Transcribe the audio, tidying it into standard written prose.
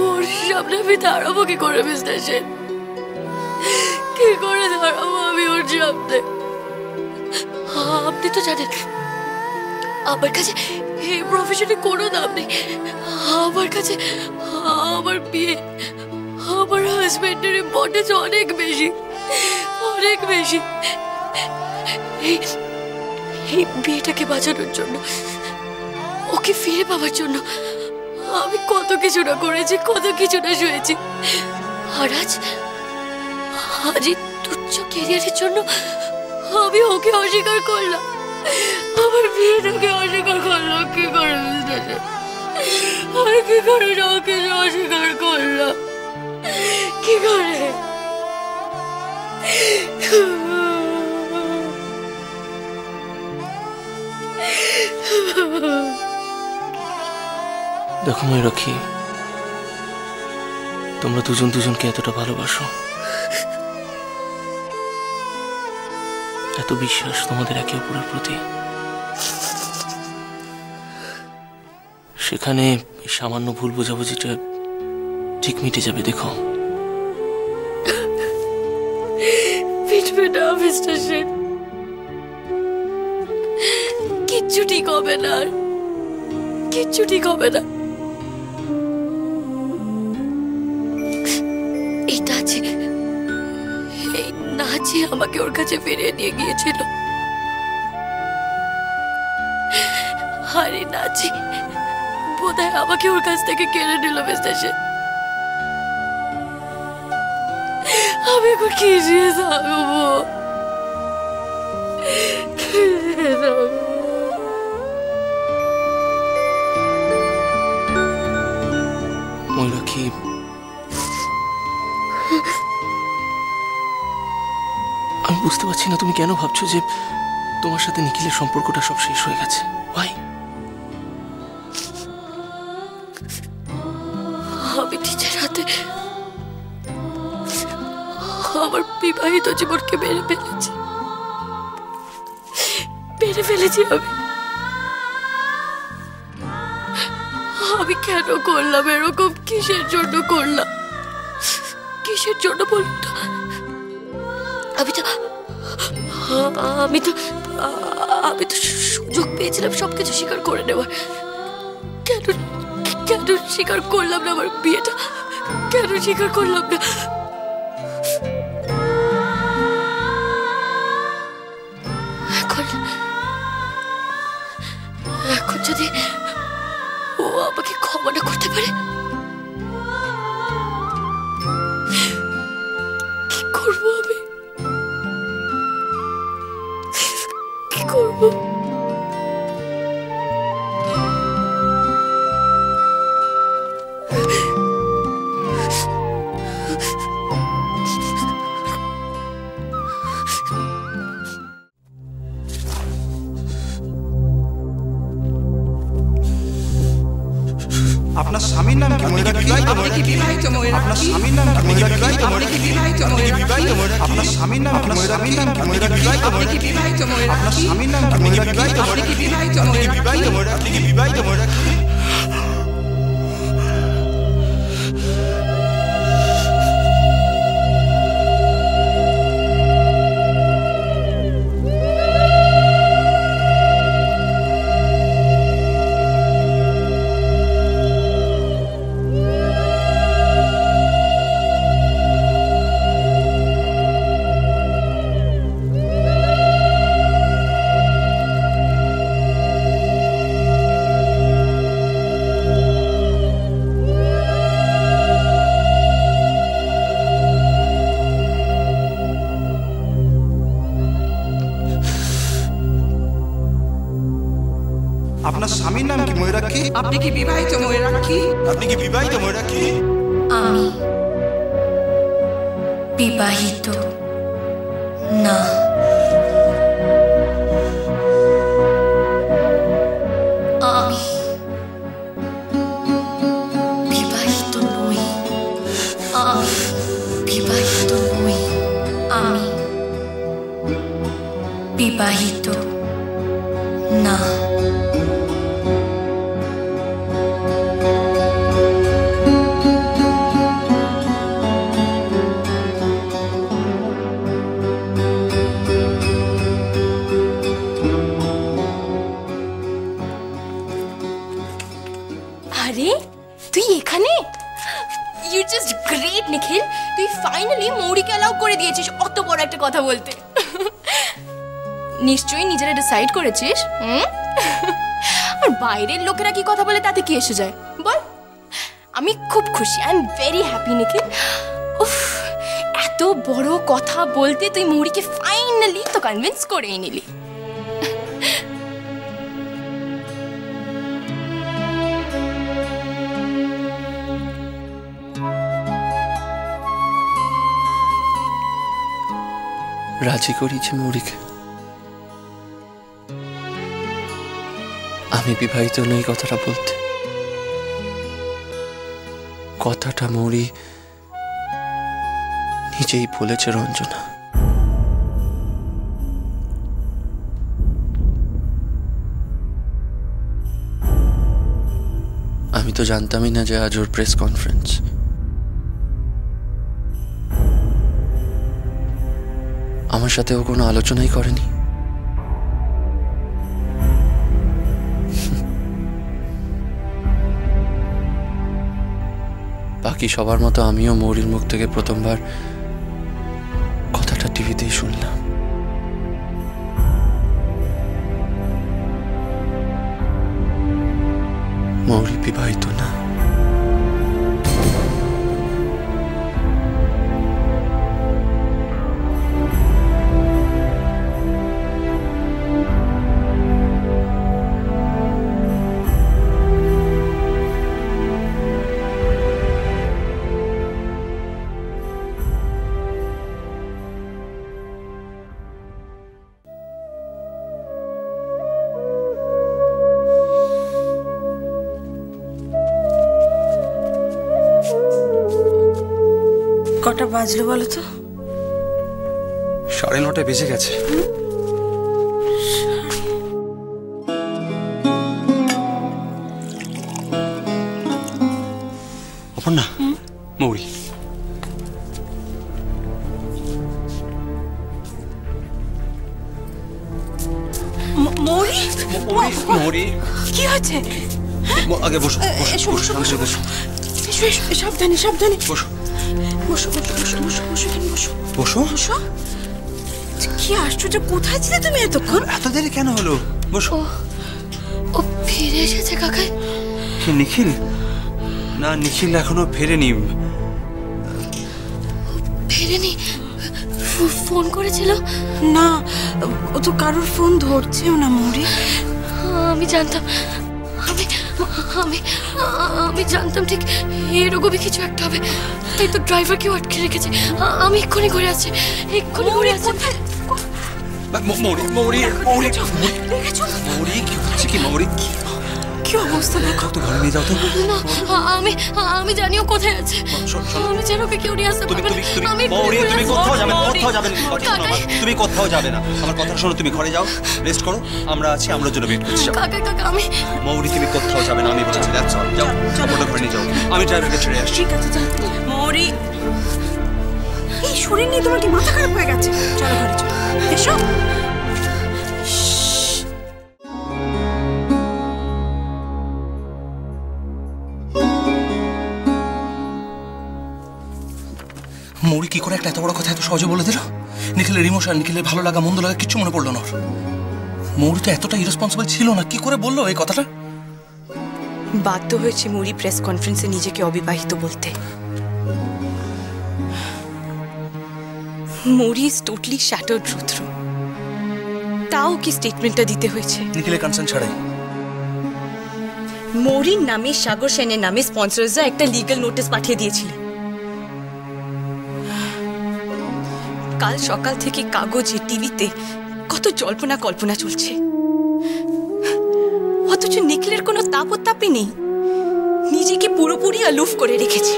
ওর সামনে আমি দাঁড়াবো কি করে মিস্টার সেন? কি করে দাঁড়াবো আমি ওর সামনে? আপনি তো জানেন আমার কাছে এই প্রফেশনে কোনো দাম নেই। আমার কাছে আমার বিয়ে, আমার হাজবেন্ডের ইম্পর্টেন্স অনেক বেশি, অনেক বেশি। এই বিয়েটাকে বাঁচানোর জন্য, ওকে ফিরে পাওয়ার জন্য আমি কত কিছু না করেছি, কত কিছু না শুয়েছি। আর আজ এই তুচ্ছ ক্যারিয়ারের জন্য আমি ওকে অস্বীকার করলাম, আমার বিয়েটাকে অস্বীকার করলাম। কি করে আমি কি করে ওকে অস্বীকার করলাম? কি করে? দেখো ময়ূরাক্ষী, তোমরা দুজন দুজনকে এতটা ভালোবাসো, এত বিশ্বাস তোমাদের একে অপরের প্রতি, সেখানে সামান্য ভুল বোঝাবুঝিটা ঠিক মিটে যাবে। দেখো মিটবে না মিস্টার সেন, কিচ্ছু ঠিক হবে না, আর কিচ্ছু ঠিক হবে না। এই নাচে আমাকে ওর কাছে ফিরিয়ে নিয়ে গিয়েছিল, আর এই নাচি বোধহয় আমাকে ওর কাছ থেকে কেড়ে নিল মিস্টার সেন। আমি এখন কি দিয়ে থাকবো? ময়ূরাক্ষী, আমি বুঝতে পারছি না তুমি কেন ভাবছো যে তোমার সাথে নিখিলের সম্পর্কটা সব শেষ হয়ে গেছে। ভাই, আমি নিজের হাতে আমার বিবাহিত জীবনকে মেরে ফেলেছি, আমি কেন করলাম এরকম? কিসের জন্য করলাম? কিসের জন্য বলুন তো? আমি তো সুযোগ পেয়েছিলাম সবকিছু স্বীকার করে নেওয়ার। কেন কেন স্বীকার করলাম না আমার বিয়েটা? কেন স্বীকার করলাম না? এখন যদি ও আমাকে ক্ষমা না করতে পারে, কি করবো আমি? কি করবো? আপনার স্বামীর নাম কি? আপনি কি বিবাহিত? আপনার স্বামীর নাম কি? আপনি কি বিবাহিত? আপনার স্বামীর নাম কি? আপনি কি বিবাহিত? আপনার স্বামীর নাম কি? আপনি কি বিবাহিত? আপনি কি বিবাহিত? আপনার স্বামীর নাম কি ময়ূরাক্ষী? আপনি কি বিবাহিত ময়ূরাক্ষী? আপনি কি বিবাহিত ময়ূরাক্ষী? আমি বিবাহিত না। আমি বিবাহিত নই। আমি বিবাহিত নই। আমি বিবাহিত না। আরে তুই এখানে? ইউ জাস্ট গ্রেট নিখিল, তুই ফাইনালি মৌরিকে অ্যালাউ করে দিয়েছিস অত বড় একটা কথা বলতে। নিশ্চয়ই নিজেরা ডিসাইড করেছিস। আর বাইরের লোকেরা কি কথা বলে তাতে কি এসে যায় বল। আমি খুব খুশি, আই এম ভেরি হ্যাপি নিখিল। উফ, এত বড় কথা বলতে তুই মৌরিকে ফাইনালি তো কনভিন্স করেই নিলি। রাজি করিয়েছি মৌরিকে। আমি বিবাহিত নই কথাটা বলতে। কথাটা মৌরি নিজেই বলেছে রঞ্জনা। আমি তো জানতামই না যে আজ ওর প্রেস কনফারেন্স। আমার সাথে ও কোনো আলোচনাই করেনি। বাকি সবার মতো আমিও মৌরির মুখ থেকে প্রথমবার কথাটা টিভিতেই শুনলাম। মৌরি বিবাহিত না। কটা বাজলো বলো তো? 9:30 বেজে গেছে। অপর্ণা, মৌরি মৌরি, মৌরি কি হয়েছে? আগে বসো, এসো, বসো, বসো, বসো, সাবধানে সাবধানে বসো, বসো বসো বসো বসো বসো এখানে বসো বসো। বসো। কি আশ্চর্য, কোথায় ছিলে তুমি এতক্ষণ? এত দেরি কেন হলো? বসো। ও ফিরে এসেছে কাকাই? কি নিখিল? না, নিখিল এখনো ফেরেনি। ফেরেনি? ফোন করেছিল? না, ও তো কারোর ফোন ধরছেও না মৌরি। আমি জানতাম, আমি আমি আমি জানতাম ঠিক এরকমই কিছু একটা হবে। তাই তো ড্রাইভারকেও আটকে রেখেছে। আমি এক্ষুনি ঘুরে আসছি, এক্ষুনি ঘুরে আসছি। মৌরি, মৌরি, মৌরি, দেখেছো মৌরি কি হচ্ছে? কি মৌরি, কি অবস্থা দেখো তো ঘরে নিয়ে যাও তো। না, আমি জানিও কোথায় আছে। আমি যেন ওকে কেউ নিয়ে আসতে পারবে না। আমি মৌরি, তুমি কোথাও যাবে না, মৌরি। কোথাও যাবে না। কথা শোনো আমার, তুমি কোথাও যাবে না। আমার কথা শোনো, তুমি ঘরে যাও, রেস্ট করো। আমরা আছি, আমরা জন্য ওয়েট করছি। কাকা কাকা আমি মৌরি, তুমি কোথাও যাবে না, আমি বলেছি। That's all. যাও, অপর্ণা ঘরে নিয়ে যাও। আমি ড্রাইভারকে ছেড়ে আসছি। ঠিক আছে, যাও। মৌরি, এই শরীর নিয়ে তোমার কি মাথা খারাপ হয়ে গেছে? চলো ঘরে চলো, এসো। মৌরি কি করে একটা এত বড় কথা এত সহজে বলে দিল? নিখিলের ইমোশন, নিখিলের ভালো লাগা মন্দ লাগা কিচ্ছু মনে পড়লো না ওর। মৌরি তো এতটা ইরেসপন্সিবল ছিল না, কি করে বললো এই কথাটা? বাধ্য হয়েছে মৌরি প্রেস কনফারেন্সে নিজেকে অবিবাহিত বলতে। মৌরি ইজ টোটালি শ্যাটার্ড রুদ্র, তাও কি স্টেটমেন্টটা দিতে হয়েছে নিখিলের কনসার্ন ছাড়াই। মৌরির নামে সাগর সেনের নামে স্পন্সরসরা একটা লিগ্যাল নোটিশ পাঠিয়ে দিয়েছিল। কাল সকাল থেকে কাগজে টিভিতে কত জল্পনা কল্পনা চলছে, অথচ নিখিলের কোনো তাপ ও তাপই নেই। নিজেকে পুরোপুরি আলুফ করে রেখেছে।